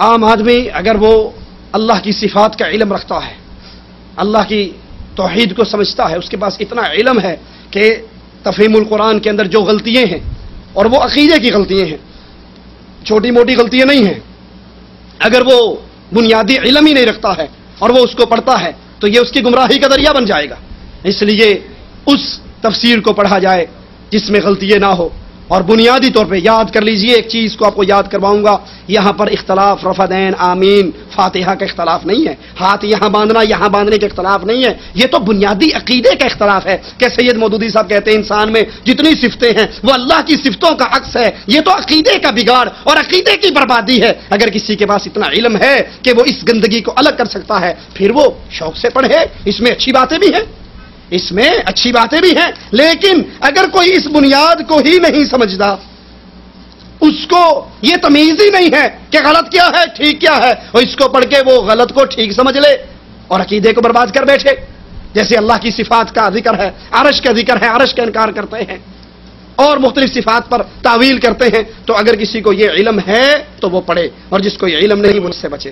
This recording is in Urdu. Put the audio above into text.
عام آدمی اگر وہ اللہ کی صفات کا علم رکھتا ہے، اللہ کی توحید کو سمجھتا ہے، اس کے پاس اتنا علم ہے کہ تفہیم القرآن کے اندر جو غلطیاں ہیں اور وہ عقیدے کی غلطیاں ہیں، چھوٹی موٹی غلطیاں نہیں ہیں، اگر وہ بنیادی علم ہی نہیں رکھتا ہے اور وہ اس کو پڑھتا ہے تو یہ اس کی گمراہی کا ذریعہ بن جائے گا۔ اس لیے اس تفسیر کو پڑھا جائے جس میں غلطیاں نہ ہو۔ اور بنیادی طور پہ یاد کر لیجئے، ایک چیز کو آپ کو یاد کرواؤں گا، یہاں پر اختلاف رفع دین آمین فاتحہ کا اختلاف نہیں ہے، ہاتھ یہاں باندھنے کے اختلاف نہیں ہے، یہ تو بنیادی عقیدے کا اختلاف ہے کہ سید مودودی صاحب کہتے ہیں انسان میں جتنی صفتیں ہیں وہ اللہ کی صفتوں کا عکس ہے۔ یہ تو عقیدے کا بگاڑ اور عقیدے کی بربادی ہے۔ اگر کسی کے پاس اتنا علم ہے کہ وہ اس گندگی کو الگ کر سکتا ہے، پھر وہ شوق سے پڑھے، اس میں اچھی باتیں بھی ہیں، اس میں اچھی باتیں بھی ہیں، لیکن اگر کوئی اس بنیاد کو ہی نہیں سمجھتا، اس کو یہ تمیز ہی نہیں ہے کہ غلط کیا ہے ٹھیک کیا ہے، اور اس کو پڑھ کے وہ غلط کو ٹھیک سمجھ لے اور عقیدے کو برباد کر بیٹھے، جیسے اللہ کی صفات کا ذکر ہے، عرش کا ذکر ہے، عرش کا انکار کرتے ہیں اور مختلف صفات پر تعویل کرتے ہیں، تو اگر کسی کو یہ علم ہے تو وہ پڑھے، اور جس کو یہ علم نہیں وہ اس سے بچے۔